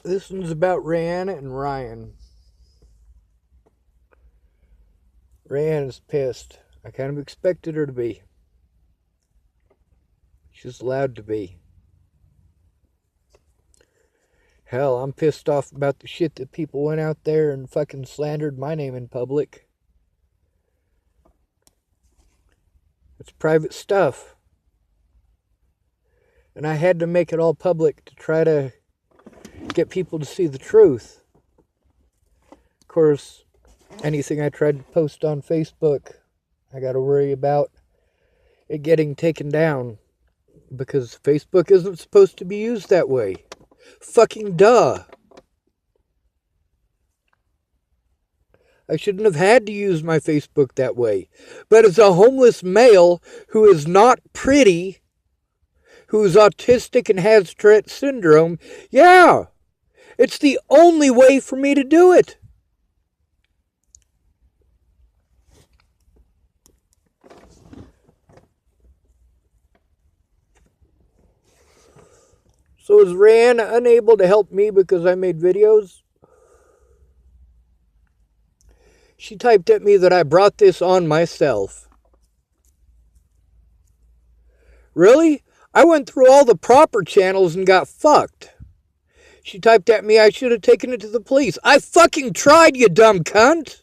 This one's about Rihanna and Ryan. Rihanna's pissed. I kind of expected her to be. She's allowed to be. Hell, I'm pissed off about the shit that people went out there and fucking slandered my name in public. It's private stuff. And I had to make it all public to try to get people to see the truth. Of course, anything I tried to post on Facebook, I gotta worry about it getting taken down. Because Facebook isn't supposed to be used that way. Fucking duh. I shouldn't have had to use my Facebook that way. But as a homeless male who is not pretty, who is autistic and has Tourette syndrome, yeah, it's the only way for me to do it. So is Rihanna unable to help me because I made videos? She typed at me that I brought this on myself. Really? I went through all the proper channels and got fucked. She typed at me I should have taken it to the police. I fucking tried, you dumb cunt.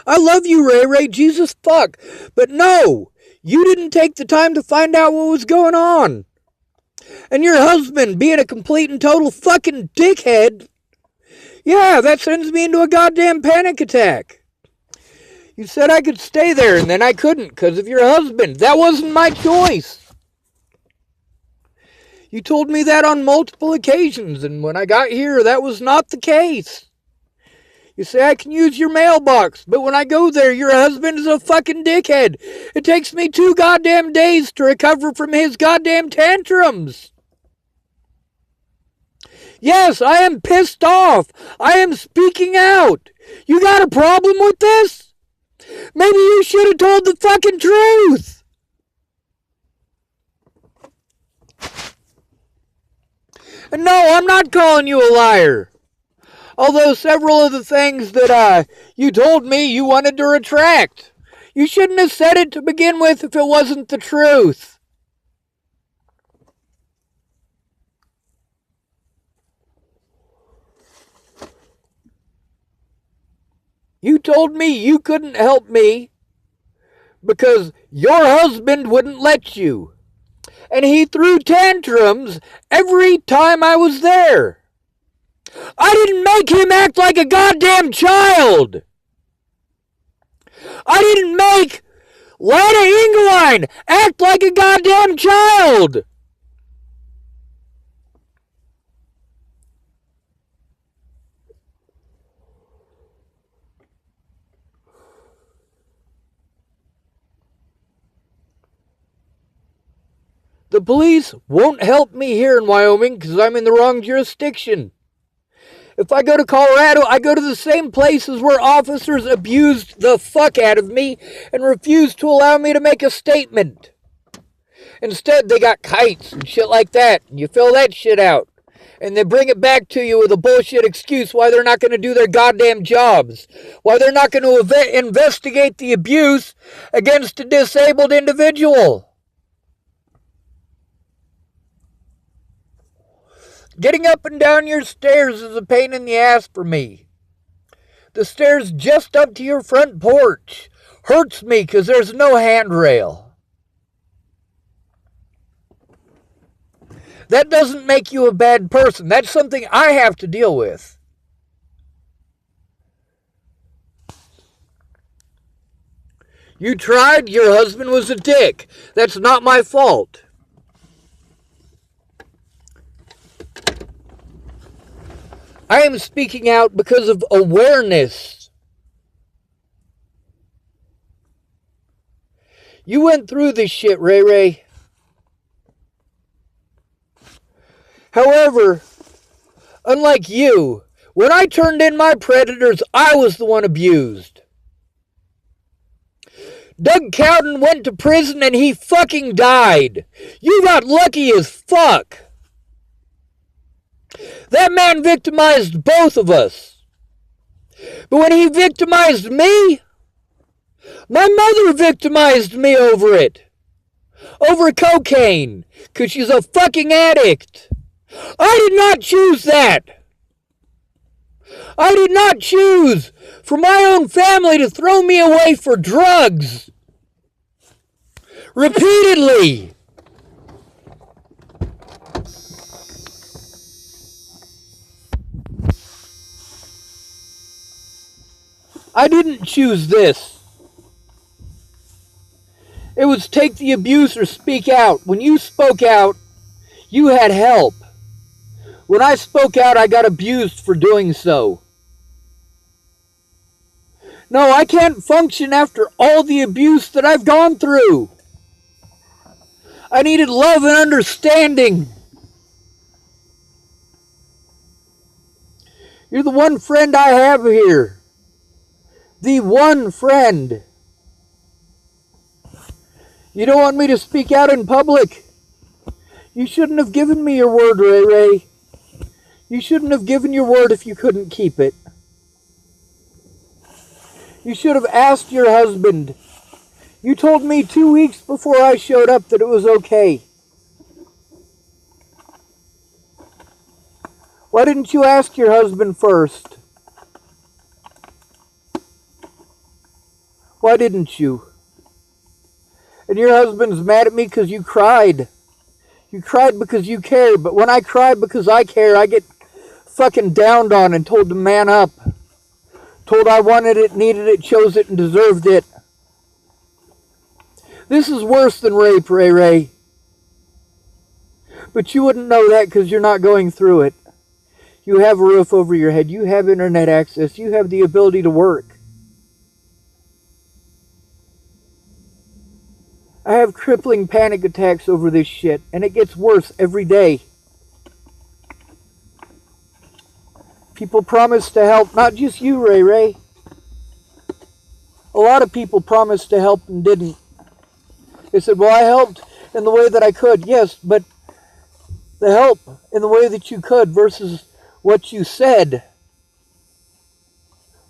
I love you, Ray Ray, Jesus fuck. But no, you didn't take the time to find out what was going on. And your husband being a complete and total fucking dickhead, yeah, that sends me into a goddamn panic attack. You said I could stay there and then I couldn't because of your husband. That wasn't my choice. You told me that on multiple occasions, and when I got here, that was not the case. You say I can use your mailbox, but when I go there, your husband is a fucking dickhead. It takes me 2 goddamn days to recover from his goddamn tantrums. Yes, I am pissed off. I am speaking out. You got a problem with this? Maybe you should have told the fucking truth. And no, I'm not calling you a liar. Although several of the things that you told me you wanted to retract. You shouldn't have said it to begin with if it wasn't the truth. You told me you couldn't help me because your husband wouldn't let you. And he threw tantrums every time I was there. I didn't make him act like a goddamn child. I didn't make Lana Engeline act like a goddamn child. The police won't help me here in Wyoming because I'm in the wrong jurisdiction. If I go to Colorado, I go to the same places where officers abused the fuck out of me and refused to allow me to make a statement. Instead, they got kites and shit like that, and you fill that shit out. And they bring it back to you with a bullshit excuse why they're not going to do their goddamn jobs. Why they're not going to investigate the abuse against a disabled individual. Getting up and down your stairs is a pain in the ass for me. The stairs just up to your front porch hurts me because there's no handrail. That doesn't make you a bad person. That's something I have to deal with. You tried, your husband was a dick. That's not my fault. I am speaking out because of awareness. You went through this shit, Ray Ray. However, unlike you, when I turned in my predators, I was the one abused. Doug Cowden went to prison and he fucking died. You got lucky as fuck. That man victimized both of us. But when he victimized me, my mother victimized me over it. Over cocaine. Because she's a fucking addict. I did not choose that. I did not choose for my own family to throw me away for drugs. Repeatedly. I didn't choose this. It was take the abuse or speak out. When you spoke out, you had help. When I spoke out, I got abused for doing so. No, I can't function after all the abuse that I've gone through. I needed love and understanding. You're the one friend I have here. The one friend. You don't want me to speak out in public. You shouldn't have given me your word, Ray Ray. You shouldn't have given your word if you couldn't keep it. You should have asked your husband. You told me 2 weeks before I showed up that it was okay. Why didn't you ask your husband first? Why didn't you? And your husband's mad at me because you cried. You cried because you cared. But when I cry because I care, I get fucking downed on and told to man up. Told I wanted it, needed it, chose it, and deserved it. This is worse than rape, Ray Ray. But you wouldn't know that because you're not going through it. You have a roof over your head. You have internet access. You have the ability to work. I have crippling panic attacks over this shit, and it gets worse every day. People promise to help, not just you, Ray Ray. A lot of people promised to help and didn't. They said, well, I helped in the way that I could. Yes, but the help in the way that you could versus what you said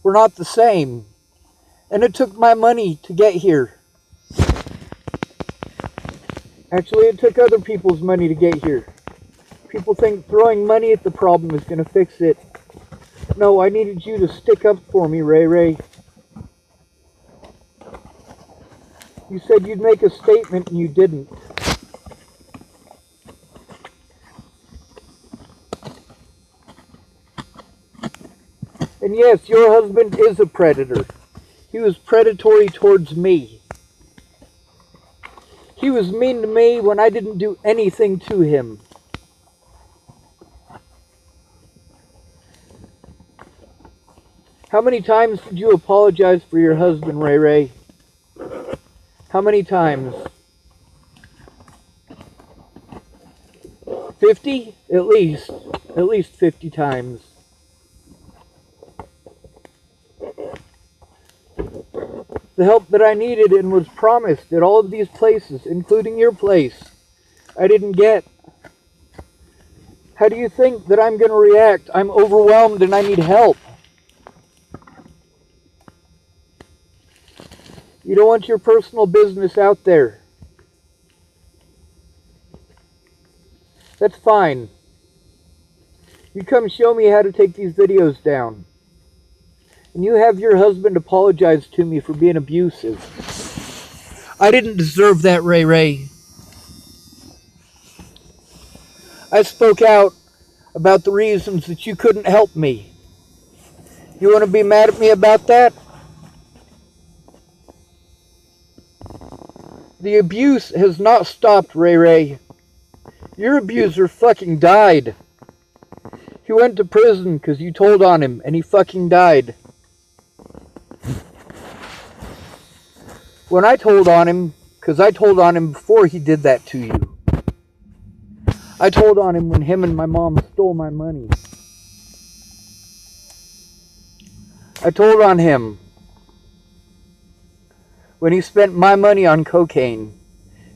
were not the same. And it took my money to get here. Actually, it took other people's money to get here. People think throwing money at the problem is going to fix it. No, I needed you to stick up for me, Ray Ray. You said you'd make a statement and you didn't. And yes, your husband is a predator. He was predatory towards me. He was mean to me when I didn't do anything to him. How many times did you apologize for your husband, Ray Ray? How many times? 50? At least 50 times. The help that I needed and was promised at all of these places, including your place, I didn't get. How do you think that I'm going to react? I'm overwhelmed and I need help. You don't want your personal business out there. That's fine. You come show me how to take these videos down. And you have your husband apologize to me for being abusive. I didn't deserve that, Ray Ray. I spoke out about the reasons that you couldn't help me. You want to be mad at me about that? The abuse has not stopped, Ray Ray. Your abuser fucking died. He went to prison because you told on him, and he fucking died. When I told on him, because I told on him before he did that to you. I told on him when him and my mom stole my money. I told on him when he spent my money on cocaine.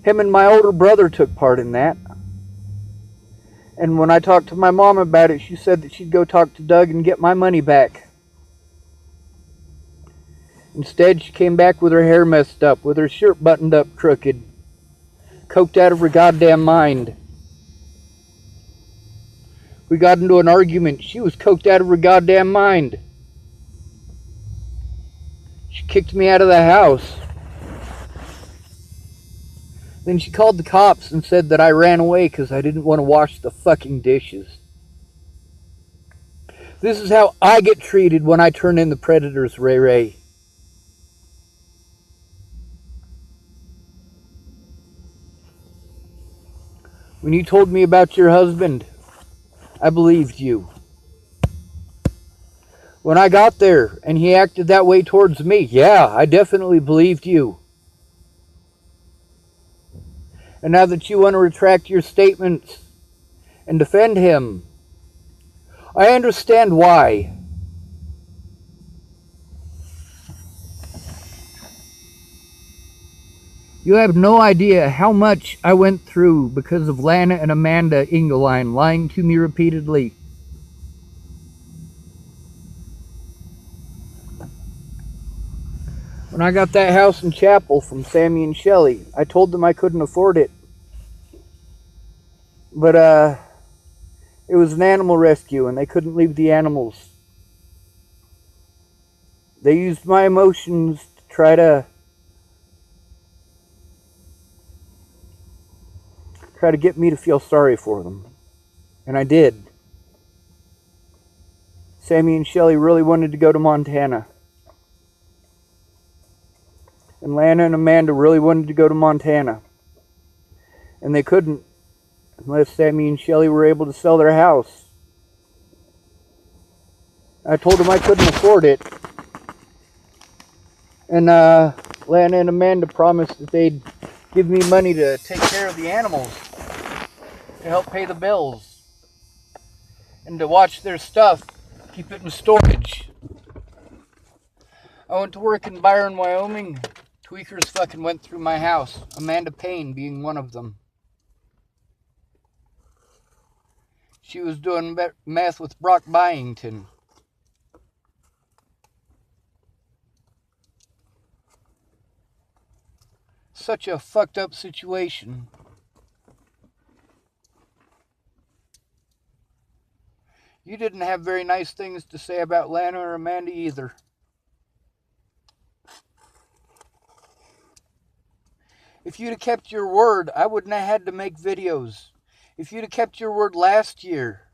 Him and my older brother took part in that. And when I talked to my mom about it, she said that she'd go talk to Doug and get my money back. Instead, she came back with her hair messed up, with her shirt buttoned up crooked, coked out of her goddamn mind. We got into an argument. She was coked out of her goddamn mind. She kicked me out of the house. Then she called the cops and said that I ran away because I didn't want to wash the fucking dishes. This is how I get treated when I turn in the predators, Ray Ray. When you told me about your husband, I believed you. When I got there and he acted that way towards me, yeah, I definitely believed you. And now that you want to retract your statements and defend him, I understand why. You have no idea how much I went through because of Lana and Amanda Engeline lying to me repeatedly. When I got that house in Chapel from Sammy and Shelley, I told them I couldn't afford it. But it was an animal rescue and they couldn't leave the animals. They used my emotions to try to get me to feel sorry for them. And I did. Sammy and Shelley really wanted to go to Montana. And Lana and Amanda really wanted to go to Montana. And they couldn't unless Sammy and Shelley were able to sell their house. I told them I couldn't afford it. And Lana and Amanda promised that they'd give me money to take care of the animals, to help pay the bills, and to watch their stuff, keep it in storage. I went to work in Byron, Wyoming. Tweakers fucking went through my house, Amanda Payne being one of them. She was doing meth with Brock Byington. Such a fucked up situation. You didn't have very nice things to say about Lana or Amanda either. If you'd have kept your word, I wouldn't have had to make videos. If you'd have kept your word last year,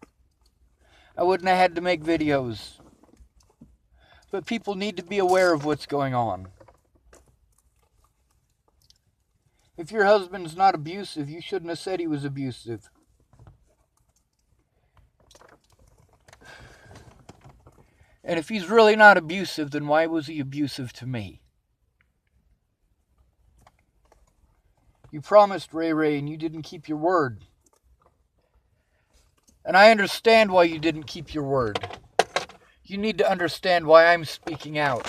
I wouldn't have had to make videos. But people need to be aware of what's going on. If your husband's not abusive, you shouldn't have said he was abusive. And if he's really not abusive, then why was he abusive to me? You promised Ray Ray and you didn't keep your word. And I understand why you didn't keep your word. You need to understand why I'm speaking out.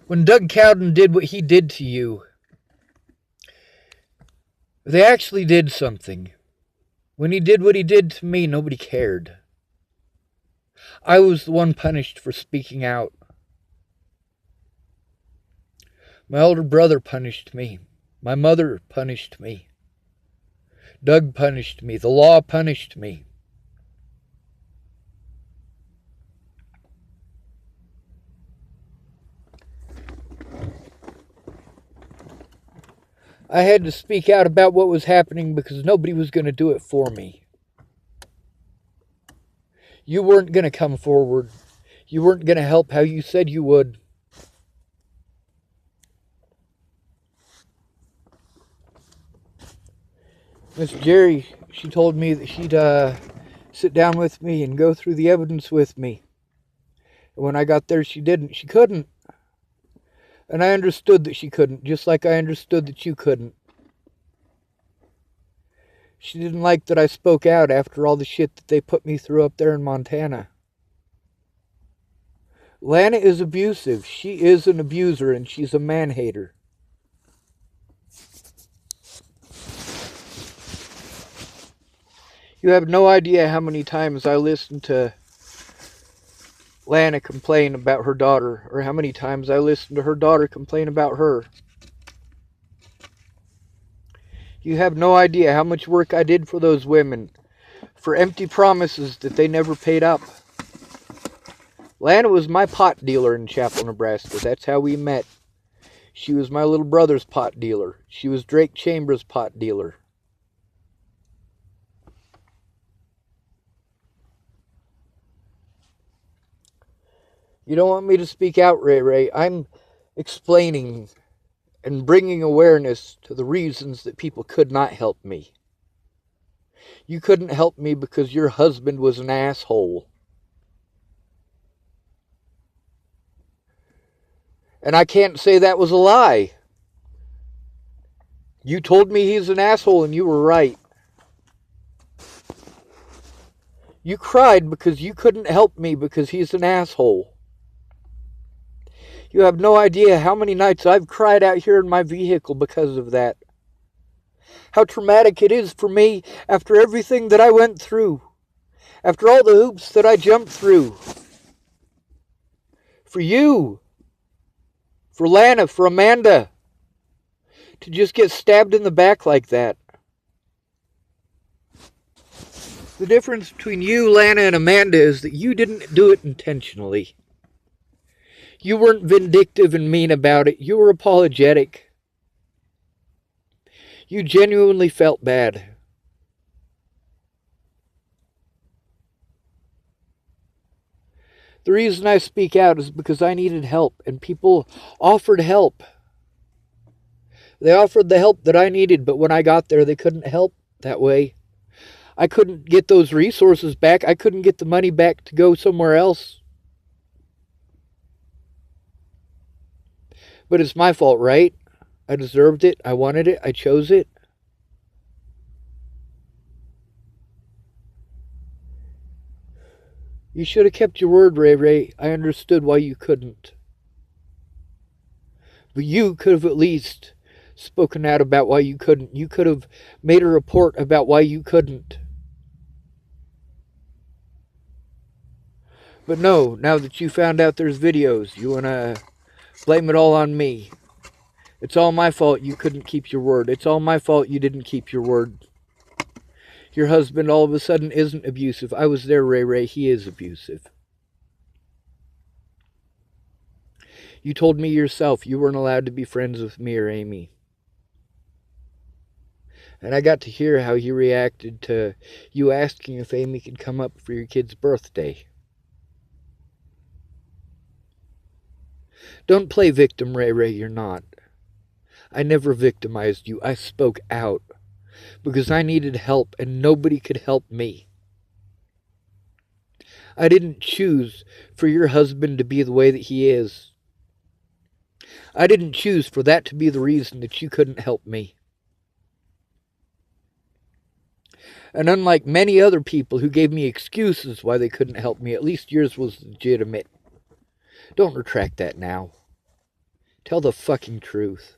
When Doug Cowden did what he did to you, they actually did something. When he did what he did to me, nobody cared. I was the one punished for speaking out. My older brother punished me. My mother punished me. Doug punished me. The law punished me. I had to speak out about what was happening because nobody was going to do it for me. You weren't going to come forward. You weren't going to help how you said you would. Miss Jerry, she told me that she'd sit down with me and go through the evidence with me. And when I got there, she didn't. She couldn't. And I understood that she couldn't, just like I understood that you couldn't. She didn't like that I spoke out after all the shit that they put me through up there in Montana. Lana is abusive. She is an abuser, and she's a man-hater. You have no idea how many times I listened to Lana complain about her daughter, or how many times I listened to her daughter complain about her. You have no idea how much work I did for those women, for empty promises that they never paid up. Lana was my pot dealer in Chapel, Nebraska. That's how we met. She was my little brother's pot dealer. She was Drake Chambers' pot dealer. You don't want me to speak out, Ray Ray. I'm explaining and bringing awareness to the reasons that people could not help me. You couldn't help me because your husband was an asshole. And I can't say that was a lie. You told me he's an asshole and you were right. You cried because you couldn't help me because he's an asshole. You have no idea how many nights I've cried out here in my vehicle because of that. How traumatic it is for me after everything that I went through. After all the hoops that I jumped through. For you. For Lana. For Amanda. To just get stabbed in the back like that. The difference between you, Lana, and Amanda is that you didn't do it intentionally. You weren't vindictive and mean about it. You were apologetic. You genuinely felt bad. The reason I speak out is because I needed help, and people offered help. They offered the help that I needed, but when I got there, they couldn't help that way. I couldn't get those resources back. I couldn't get the money back to go somewhere else. But it's my fault, right? I deserved it. I wanted it. I chose it. You should have kept your word, Ray Ray. I understood why you couldn't. But you could have at least spoken out about why you couldn't. You could have made a report about why you couldn't. But no, now that you found out there's videos, you want to blame it all on me. It's all my fault you couldn't keep your word. It's all my fault you didn't keep your word. Your husband all of a sudden isn't abusive. I was there, Ray Ray. He is abusive. You told me yourself you weren't allowed to be friends with me or Amy. And I got to hear how he reacted to you asking if Amy could come up for your kid's birthday. Don't play victim, Ray Ray. You're not. I never victimized you. I spoke out because I needed help and nobody could help me. I didn't choose for your husband to be the way that he is. I didn't choose for that to be the reason that you couldn't help me. And unlike many other people who gave me excuses why they couldn't help me, at least yours was legitimate. Don't retract that now. Tell the fucking truth.